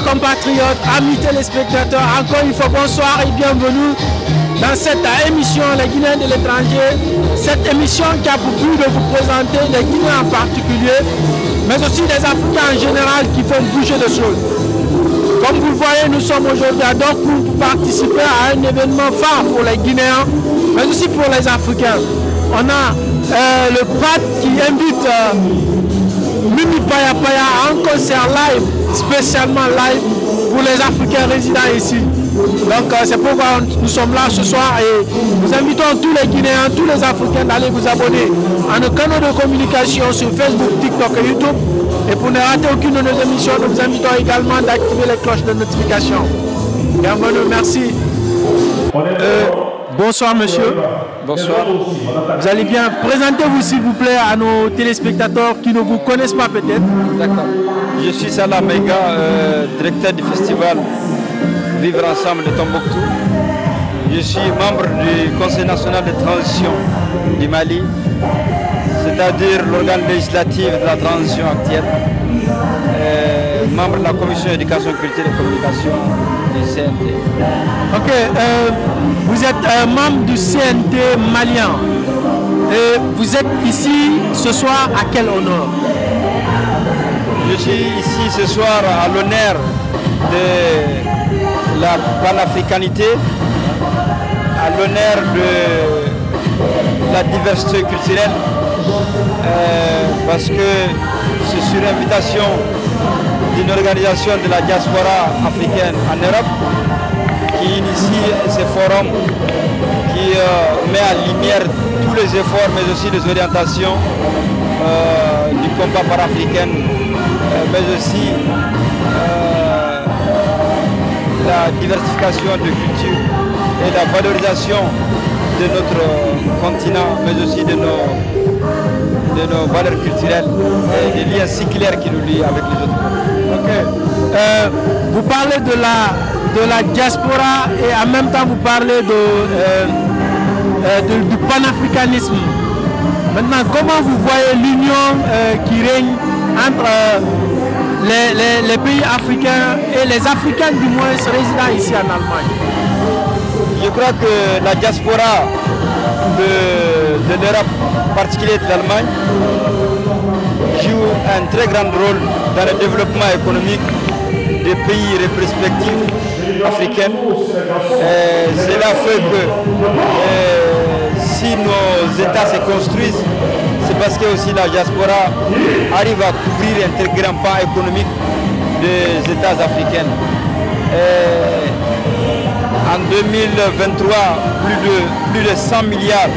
compatriotes, amis téléspectateurs, encore une fois bonsoir et bienvenue dans cette émission Les Guinéens de l'étranger. Cette émission qui a pour but de vous présenter les Guinéens en particulier, mais aussi les Africains en général qui font bouger les choses. Comme vous le voyez, nous sommes aujourd'hui à Dorkoum pour participer à un événement phare pour les Guinéens, mais aussi pour les Africains. On a le PRAT qui invite Mimi Paya Paya à un concert live, spécialement live pour les Africains résidents ici. Donc c'est pourquoi nous sommes là ce soir et nous invitons tous les Guinéens, tous les Africains d'aller vous abonner à nos canaux de communication sur Facebook, TikTok et YouTube. Et pour ne rater aucune de nos émissions, nous vous invitons également d'activer les cloches de notification. Bienvenue, merci. Bonsoir monsieur. Bonsoir. Vous allez bien. Présentez-vous s'il vous plaît à nos téléspectateurs qui ne vous connaissent pas peut-être. D'accord. Je suis Salah Mega, directeur du festival Vivre Ensemble de Tombouctou. Je suis membre du Conseil national de transition du Mali, c'est-à-dire l'organe législatif de la transition actuelle. Membre de la commission éducation, culture et communication du CNT. Ok, vous êtes membre du CNT malien et vous êtes ici ce soir à quel honneur? Je suis ici ce soir à l'honneur de la panafricanité, à l'honneur de la diversité culturelle, parce que c'est sur invitation d'une organisation de la diaspora africaine en Europe qui initie ce forum, qui met en lumière tous les efforts mais aussi les orientations du combat panafricain, mais aussi la diversification de cultures et la valorisation de notre continent, mais aussi de nos valeurs culturelles et des liens si clairs qui nous lient avec les autres. Okay. Vous parlez de la diaspora et en même temps vous parlez du panafricanisme. Maintenant, comment vous voyez l'union qui règne entre les pays africains et les Africains du moins résidant ici en Allemagne? Je crois que la diaspora de l'Europe, en particulier de l'Allemagne, joue un très grand rôle dans le développement économique des pays respectifs africains. Cela fait que si nos États se construisent, c'est parce que aussi la diaspora arrive à couvrir un très grand pan économique des États africains. En 2023, plus de 100 milliards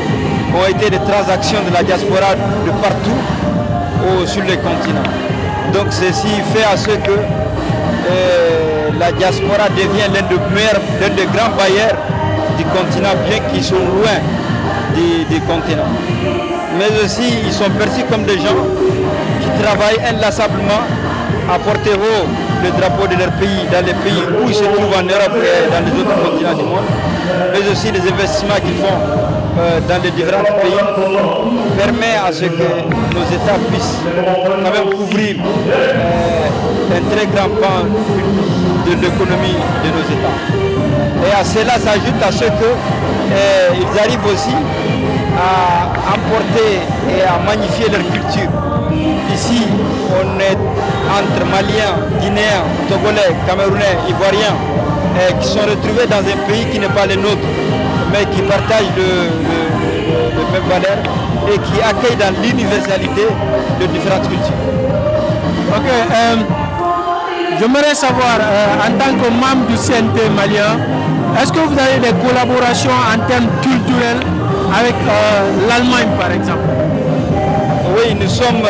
ont été des transactions de la diaspora de partout sur les continents. Donc ceci fait à ce que la diaspora devient l'un des grands bailleurs du continent, bien qu'ils sont loin des continents. Mais aussi ils sont perçus comme des gens qui travaillent inlassablement à porter haut le drapeau de leur pays dans les pays où ils se trouvent en Europe et dans les autres continents du monde, mais aussi les investissements qu'ils font dans les différents pays permet à ce que nos États puissent quand même couvrir un très grand pan de l'économie de nos États. Et à cela s'ajoute à ce qu'ils arrivent aussi à emporter et à magnifier leur culture. Ici, on est entre Maliens, Guinéens, Togolais, Camerounais, Ivoiriens, qui sont retrouvés dans un pays qui n'est pas le nôtre, mais qui partagent les mêmes valeurs et qui accueillent dans l'universalité de différentes cultures. Ok, j'aimerais savoir, en tant que membre du CNT malien, est-ce que vous avez des collaborations en termes culturels avec l'Allemagne par exemple? Oui, nous sommes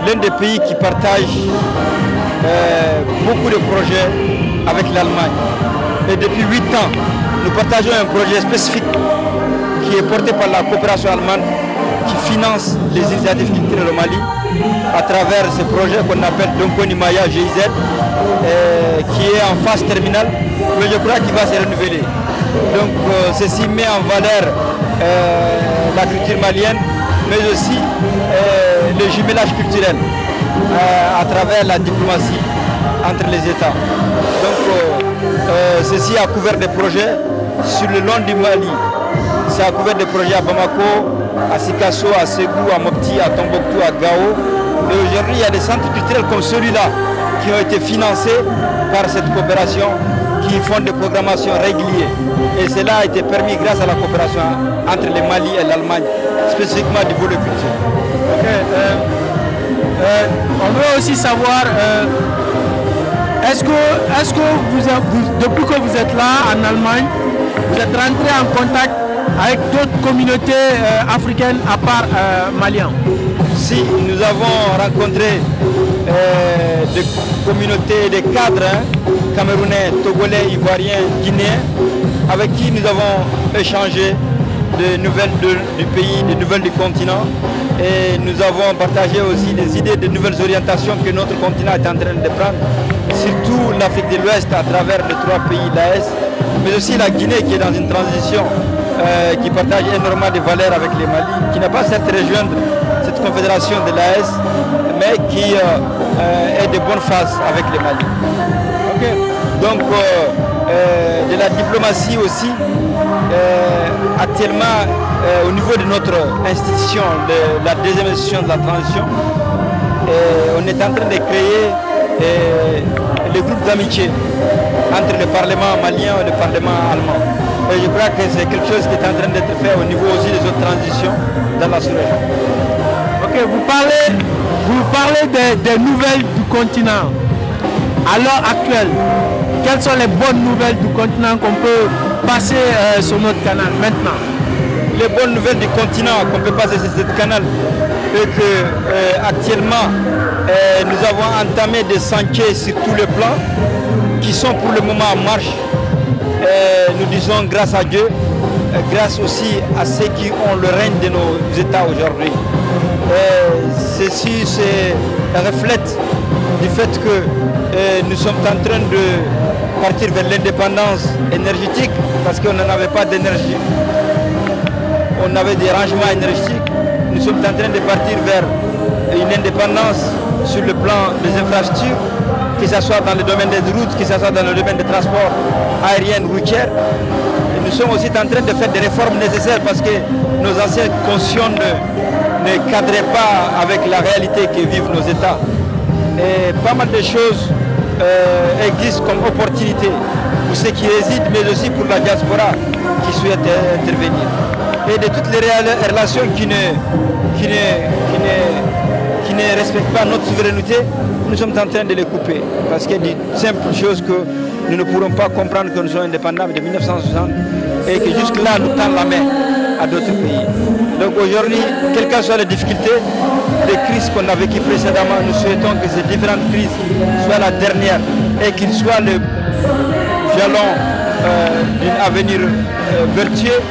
l'un des pays qui partagent beaucoup de projets avec l'Allemagne. Et depuis 8 ans, nous partageons un projet spécifique qui est porté par la coopération allemande qui finance les initiatives culturelles au Mali à travers ce projet qu'on appelle Donkoni Maya GIZ qui est en phase terminale, mais je crois qu'il va se renouveler. Donc ceci met en valeur la culture malienne, mais aussi le jumelage culturel à travers la diplomatie entre les États. Donc ceci a couvert des projets sur le long du Mali. Ça a couvert des projets à Bamako, à Sikasso, à Ségou, à Mopti, à Tombouctou, à Gao. Et aujourd'hui, il y a des centres culturels comme celui-là qui ont été financés par cette coopération, qui font des programmations régulières. Et cela a été permis grâce à la coopération entre le Mali et l'Allemagne, spécifiquement du volet culture. On veut aussi savoir, est-ce que depuis que vous êtes là en Allemagne, vous êtes rentré en contact avec d'autres communautés africaines à part maliens? Si, nous avons rencontré des communautés, des cadres camerounais, togolais, ivoiriens, guinéens, avec qui nous avons échangé des nouvelles du pays, des nouvelles du continent. Et nous avons partagé aussi des idées de nouvelles orientations que notre continent est en train de prendre, surtout l'Afrique de l'Ouest à travers les 3 pays l'AES, mais aussi la Guinée qui est dans une transition, qui partage énormément de valeurs avec les Mali, qui n'a pas certes rejoindre cette confédération de l'AES, mais qui est de bonne face avec les Mali. Okay. Donc de la diplomatie aussi, actuellement au niveau de notre institution, de la deuxième institution de la transition, on est en train de créer les groupes d'amitié entre le Parlement malien et le Parlement allemand. Et je crois que c'est quelque chose qui est en train d'être fait au niveau aussi des autres transitions dans la sous-région. Ok, vous parlez des nouvelles du continent. À l'heure actuelle, quelles sont les bonnes nouvelles du continent qu'on peut passer sur notre canal maintenant? Les bonnes nouvelles du continent qu'on peut passer sur ce canal, et que actuellement nous avons entamé des sentiers sur tous les plans qui sont pour le moment en marche. Nous disons grâce à Dieu, grâce aussi à ceux qui ont le règne de nos États aujourd'hui. Ceci reflète du fait que nous sommes en train de partir vers l'indépendance énergétique parce qu'on n'en avait pas d'énergie. On avait des rangements énergétiques. Nous sommes en train de partir vers une indépendance sur le plan des infrastructures, que ce soit dans le domaine des routes, que ce soit dans le domaine des transports aériens, routiers. Et nous sommes aussi en train de faire des réformes nécessaires parce que nos anciens conscients ne cadraient pas avec la réalité que vivent nos États. Et pas mal de choses existent comme opportunités pour ceux qui résident, mais aussi pour la diaspora qui souhaite intervenir. Et de toutes les relations qui ne respectent pas notre souveraineté, nous sommes en train de les couper. Parce qu'il y a de simples choses que nous ne pourrons pas comprendre que nous sommes indépendants de 1960 et que jusque-là nous tendons la main à d'autres pays. Donc aujourd'hui, quelles que soient les difficultés, les crises qu'on a vécues précédemment, nous souhaitons que ces différentes crises soient la dernière et qu'ils soient le jalon d'un avenir vertueux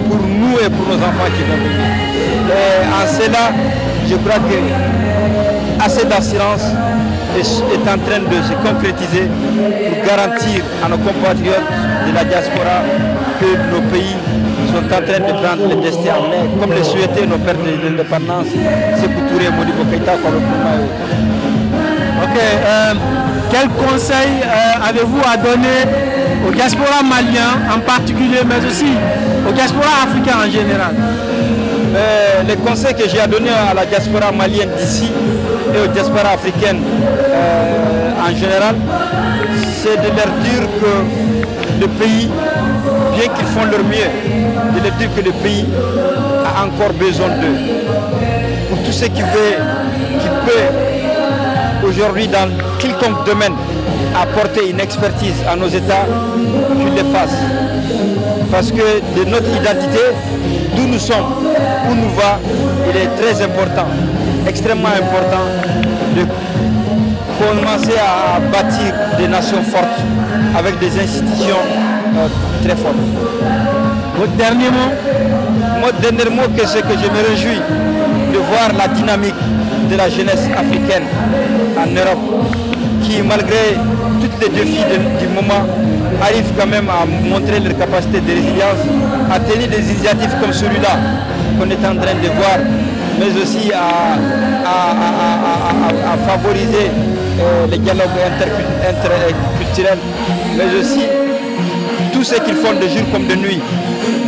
pour nous et pour nos enfants qui vont venir. Et en cela, je crois que assez d'assurance est en train de se concrétiser pour garantir à nos compatriotes de la diaspora que nos pays sont en train de prendre le destin en main, comme le souhaitaient nos pères de l'indépendance, Sékou Touré, Modibo Keïta, Kwame Nkrumah et autres. Ok, quel conseil avez-vous à donner au diaspora malien en particulier, mais aussi au diaspora africain en général? Les conseils que j'ai à donner à la diaspora malienne d'ici et aux diasporas africaines en général, c'est de leur dire que le pays, bien qu'ils font leur mieux, de leur dire que le pays a encore besoin d'eux. Pour tous ceux qui peut aujourd'hui dans quelconque domaine apporter une expertise à nos États, qu'ils le fassent. Parce que de notre identité, d'où nous sommes, où nous va, il est très important, extrêmement important de commencer à bâtir des nations fortes avec des institutions très fortes. Votre dernier mot? Mon dernier mot, c'est que je me réjouis de voir la dynamique de la jeunesse africaine en Europe, qui malgré tous les défis du moment, arrivent quand même à montrer leur capacité de résilience, à tenir des initiatives comme celui-là qu'on est en train de voir mais aussi à favoriser les dialogues interculturels, mais aussi tout ce qu'ils font de jour comme de nuit,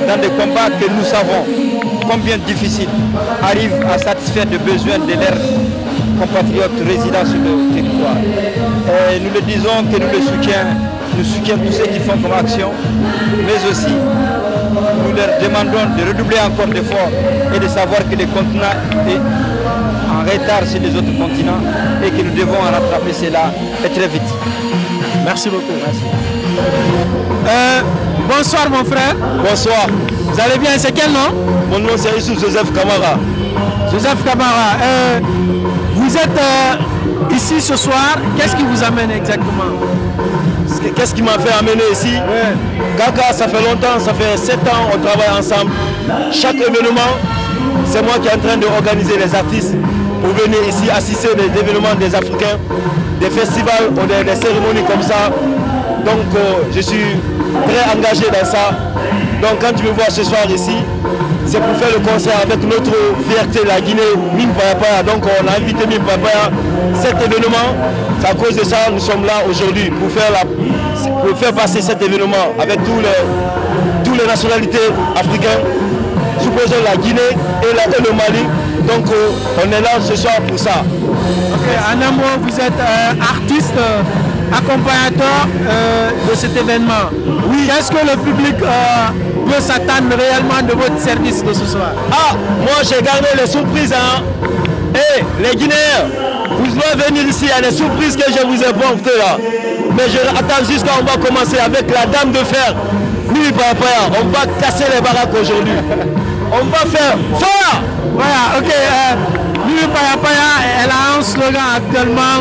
dans des combats que nous savons combien difficiles, arrivent à satisfaire les besoins de leurs compatriotes résidant sur le territoire. Et nous le disons que nous soutiens tous ceux qui font comme action, mais aussi nous leur demandons de redoubler encore d'efforts et de savoir que le continent est en retard sur les autres continents et que nous devons en rattraper cela et très vite. Merci beaucoup. Merci. Bonsoir mon frère. Bonsoir. Vous allez bien, c'est quel nom? Mon nom c'est Joseph Kamara. Joseph Kamara, vous êtes ici ce soir, qu'est-ce qui vous amène exactement? Qu'est-ce qui m'a fait amener ici? Kaka, ça fait longtemps, ça fait 7 ans, on travaille ensemble. Chaque événement, c'est moi qui est en train d'organiser les artistes pour venir ici assister des événements des Africains, des festivals ou des cérémonies comme ça. Donc je suis très engagé dans ça. Donc quand tu me vois ce soir ici, c'est pour faire le concert avec notre fierté, la Guinée, Mime Paya. Donc on a invité Mime Paya. Cet événement, c'est à cause de ça nous sommes là aujourd'hui pour faire passer cet événement avec toutes les nationalités africaines, supposons la Guinée et le Mali. Donc on est là ce soir pour ça. Okay. En un mot, vous êtes artiste, accompagnateur de cet événement. Oui. Qu'est-ce que le public peut s'attendre réellement de votre service de ce soir? Ah, moi j'ai gardé les surprises. Hein. Et les Guinéens, vous devez venir ici, il y a des surprises que je vous ai portées là. Mais je attends jusqu'à on va commencer avec la dame de fer. Mimi Paya. On va casser les baraques aujourd'hui. On va faire fort. Voilà, ok. Mimi Paya, elle a un slogan actuellement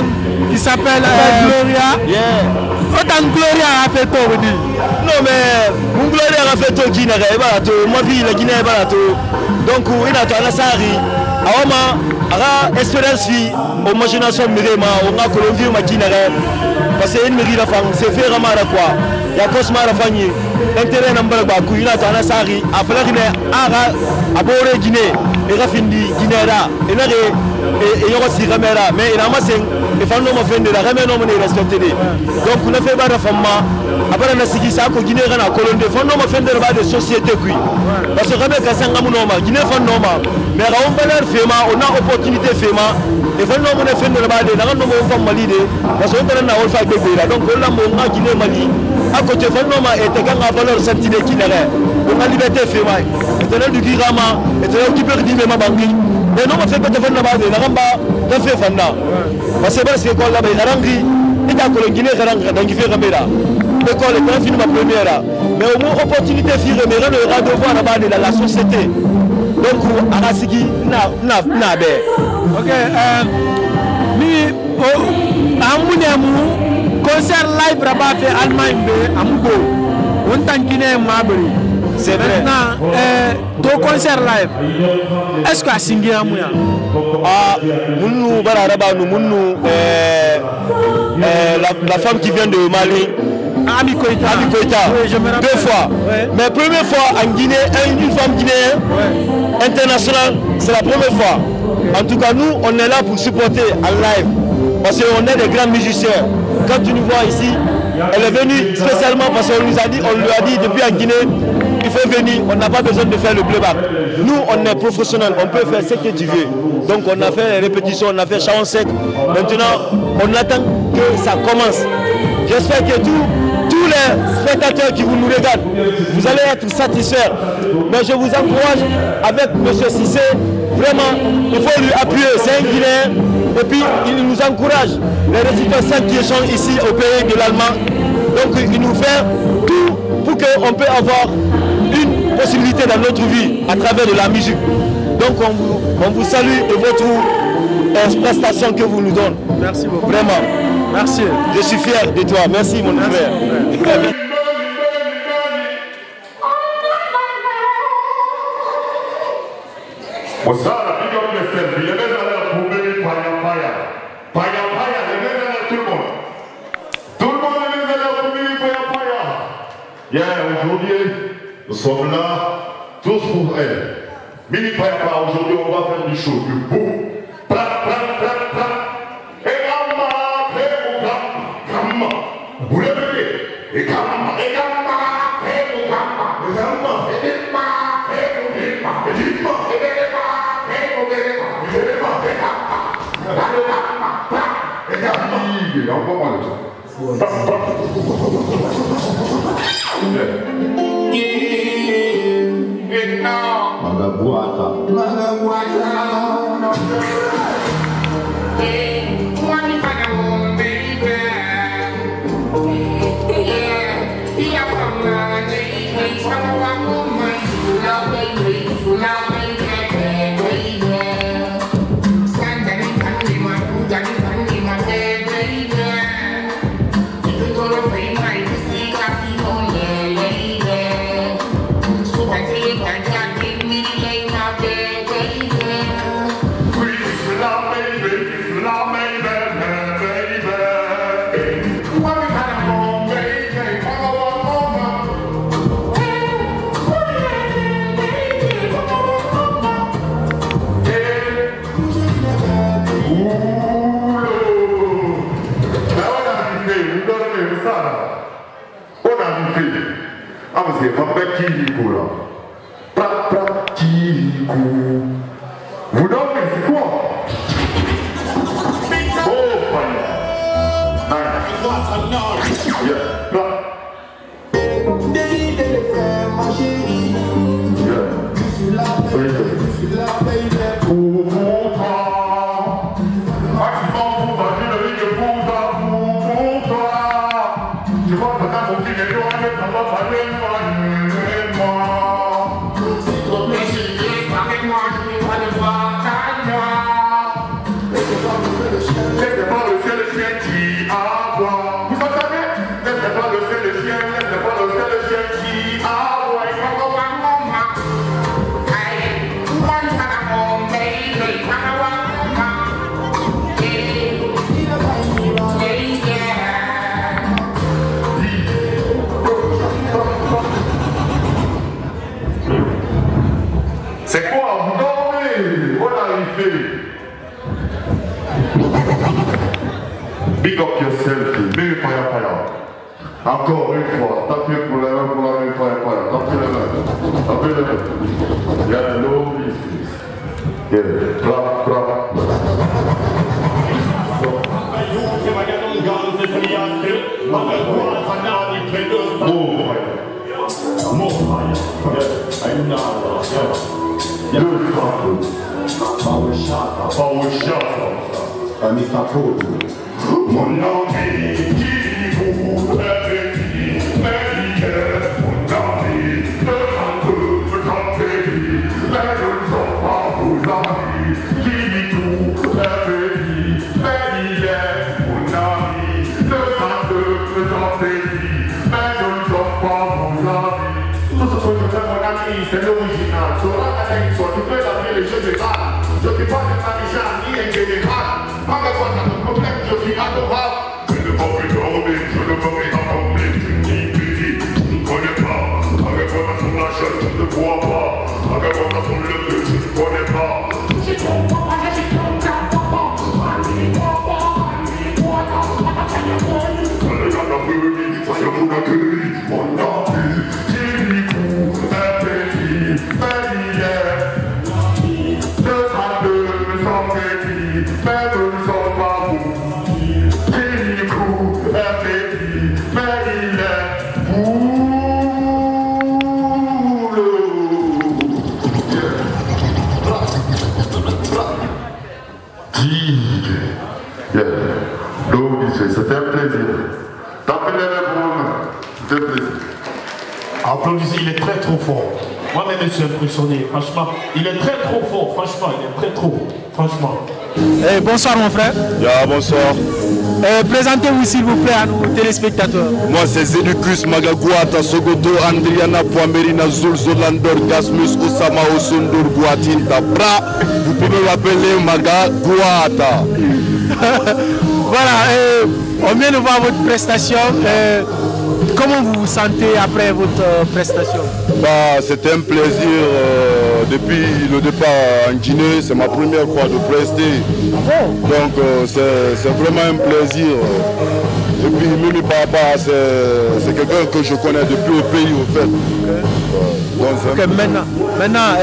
qui s'appelle Gloria. Yeah. Autant Gloria a fait tout, vous dites. Non mais, mon Gloria a fait tout Guinée, moi vie la Guinée est barato. Donc il a tout à la sari. Awama, ara espérance fi, imagination mirema, on a Colombie ma Guinée. Parce que une mairie la femme, c'est fait vraiment quoi. Il y a Cosma la famille. L'intérêt n'a pas beaucoup. Il a tout à la sari. Après il est ara abore Guinée. Et Rafindi Guinée là. Et là et il y a aussi Ramera. Mais il a massé. Les femmes n'ont pas fait de la Ramera non mais respecté. Donc on a fait pas de femme. Après on a signé ça qu'au Guinée on a Colombie. Les femmes n'ont pas fait de la société qui. Parce que Ramera Kassanga Mounoma. Guinée femme normal. Mais on va leur faire on a opportunité faire. Les femmes n'ont pas fait de la base. N'a pas femme malide. Parce qu'on a un fait de là. Donc on a mon Guinée Mali. À côté femme normal et t'es quand on a valeur sentie de Guinée. On a liberté faire. Et t'es là du Girama. Et t'es là qui peut dire même à Bangui. Mais non, on fait pas de faire de la base. N'a pas de faire fanda. Parce que c'est quoi là, il a rendu, il a colonisé les Guinéens dans les Ramera. L'école est très finie ma première. Mais au moins opportunité de faire mais on aura devoir là-bas dans la société. Donc à Rasigi n'a. Ok. Mais à Mouniamou, concert live là-bas fait Allemagne à Mougo. On t'en Guinée Mabri. C'est vrai. Maintenant, ton concert live, est-ce que tu as signé à Mouya? Ah, la femme qui vient de Mali, Ami Koïta. Oui, 2 fois. Ouais. Mais première fois en Guinée, une femme guinéenne internationale, c'est la première fois. En tout cas, nous, on est là pour supporter en live. Parce qu'on est des grands musiciens. Quand tu nous vois ici, elle est venue spécialement parce qu'on lui a dit depuis en Guinée, il faut venir, on n'a pas besoin de faire le playback. Nous, on est professionnels, on peut faire ce que tu veux. Donc on a fait les répétitions, on a fait chant sec. Maintenant, on attend que ça commence. J'espère que tous les spectateurs qui nous regardent, vous allez être satisfaits. Mais je vous encourage avec M. Cissé, vraiment, il faut lui appuyer. C'est un Guinéen et puis il nous encourage. Les résidents qui sont ici au pays de l'Allemand, donc il nous fait tout pour qu'on puisse avoir une possibilité dans notre vie à travers de la musique. Donc on vous salue de votre prestation que vous nous donnez. Merci beaucoup. Vraiment. Merci. Je suis fier de toi. Merci mon frère. Aujourd'hui, nous sommes là tous pour elle. Mini Payapa, aujourd'hui, on va faire du show, du boum. Plat, plat, plat, plat. Et gamma, et gamma. Vous l'avez et gamma, et gamma, et gamma. Et gamma, et gamma, et gamma. Et gamma, et gamma, et gamma. Et gamma, et gamma. Et encore moins de temps. Magabuata. C'est pas Kirikou là. Kirikou. Vous dormez, c'est quoi? Oh, fine. Nice. Yeah. Là. C'est quoi? Vous dormez? On a arrivé. Big up yourself, mais paya. Encore une fois, tapez pour la main, paya. Tapez la main. Il y a l'eau, clap. Power shot. Mr. Food. Mon nom est Kirikou, c'est l'original. Sur la connexion, tu peux l'appeler les jeux de balle. Je suis pas de Marie-Jean ni un général. Pas de quoi, t'as un problème, je suis adorable. Je ne peux plus dormir, je ne peux plus accomplir. Tu n'y plus, tu ne connais pas. Avec moi, sur la chaîne, tu ne vois pas. Avec moi, sur le bleu, tu ne connais pas. Je suis ton papa, je suis ton papa. Le gars n'a plus de vie, ça c'est mon accueil. Mon nom est Kirikou. C'était un plaisir. Tapez-les pour moi. C'était un plaisir. Applaudissez, il est très trop fort. Moi-même, je suis impressionné, franchement. Il est très trop fort, franchement. Il est très trop, franchement. Bonsoir mon frère. Yeah, bonsoir. Présentez-vous s'il vous plaît à nos téléspectateurs. Moi c'est Zéducus Magaguata, Sogoto, Andriana, Poamerina, Zul, Zolandor, Gasmus, Osama, Osundur, Guatinta, Bra. Vous pouvez m'appeler Magaguata. Voilà, on vient de voir votre prestation. Comment vous vous sentez après votre prestation? C'était un plaisir depuis le départ en Guinée, c'est ma première fois de prester. Donc c'est vraiment un plaisir. Et puis Mimi Papa, c'est quelqu'un que je connais depuis au pays au fait. Maintenant,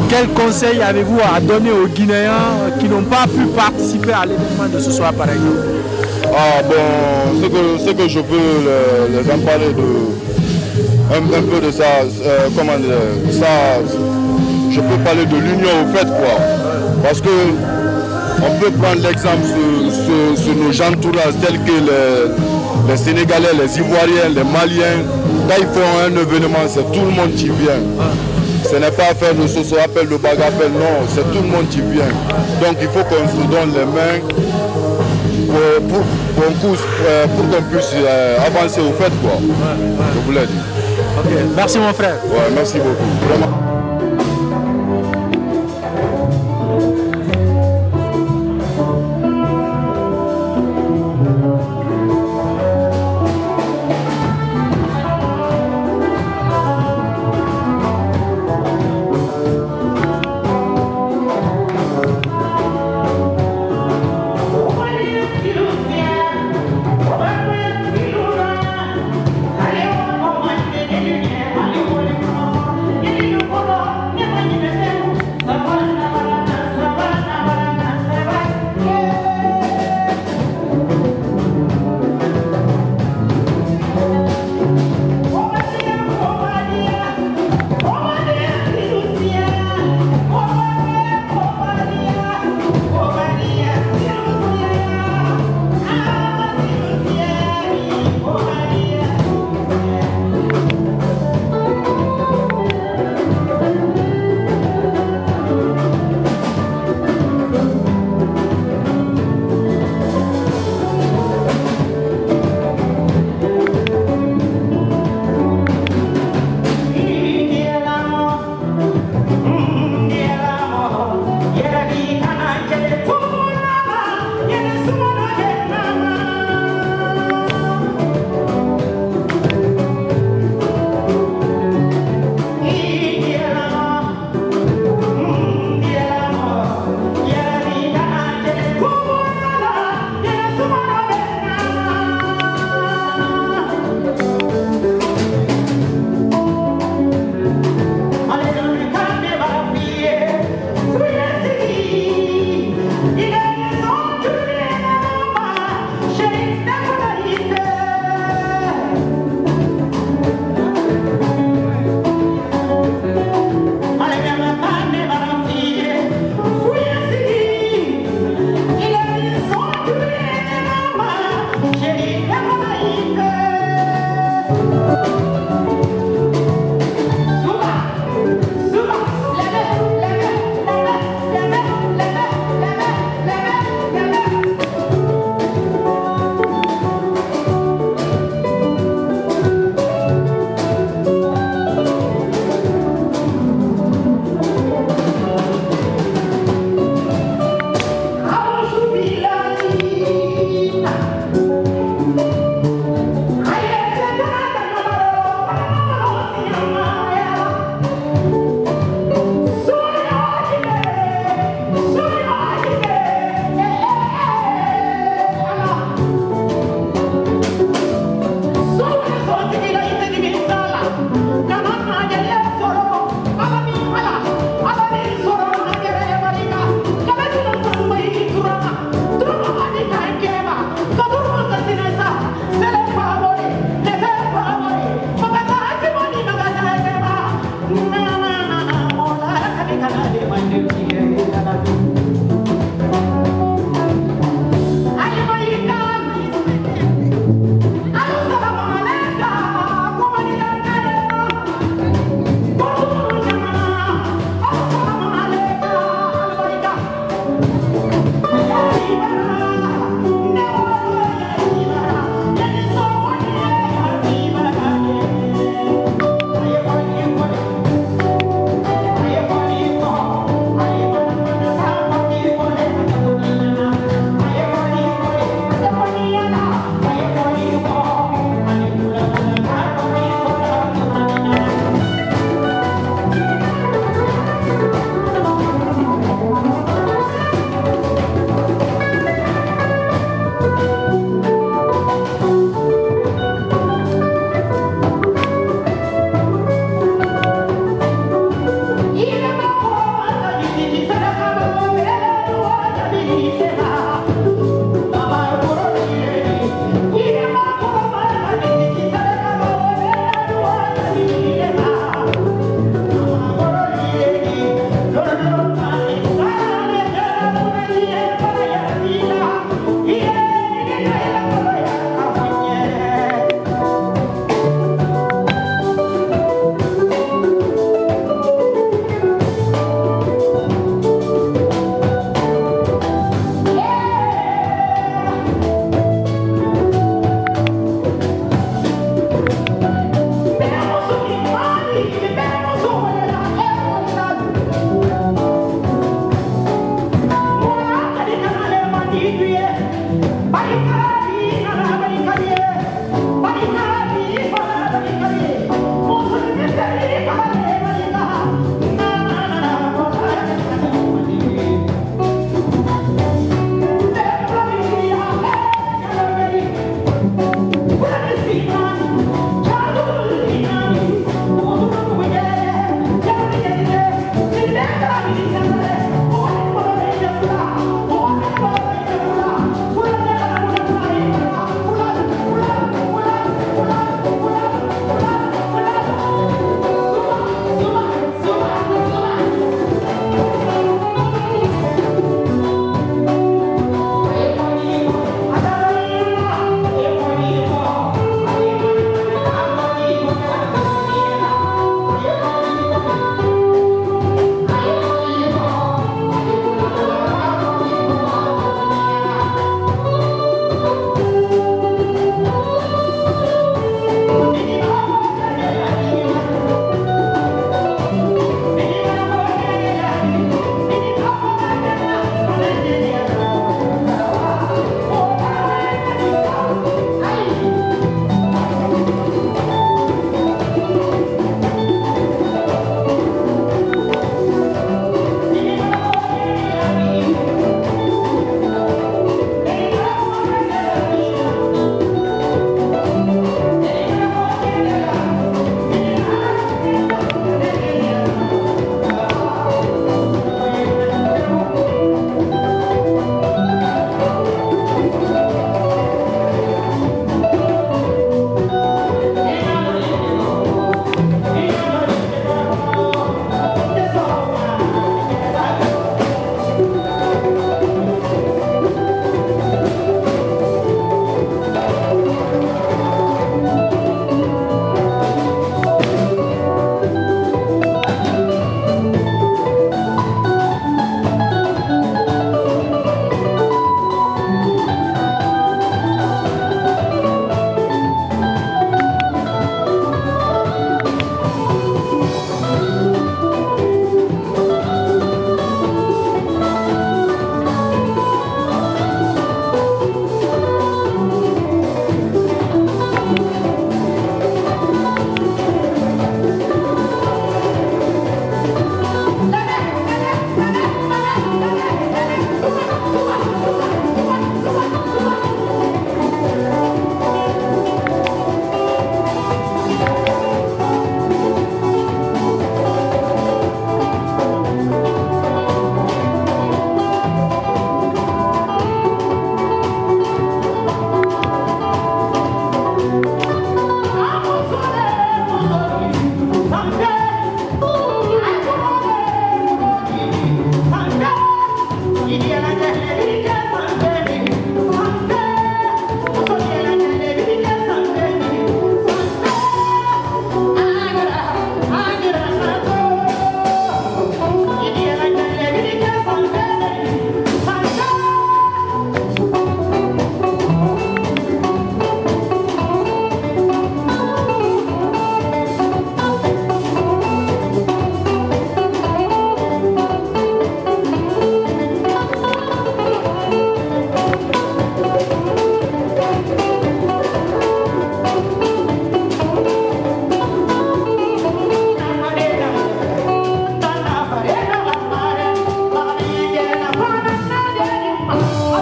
quel conseil avez-vous à donner aux Guinéens qui n'ont pas pu participer à l'événement de ce soir par exemple? Ce que je peux les en parler un peu de ça, comment dire, ça, je peux parler de l'union au fait quoi. Parce que on peut prendre l'exemple sur nos gens entourages tels que les Sénégalais, les Ivoiriens, les Maliens. Quand ils font un événement, c'est tout le monde qui vient. Ce n'est pas faire le soso appel, le bagapel, non, c'est tout le monde qui vient. Donc il faut qu'on se donne les mains pour qu'on puisse avancer au fait quoi. Je vous l'ai dit. Ok, merci mon frère. Ouais, merci beaucoup. Vraiment. Allez,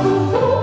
Thank you.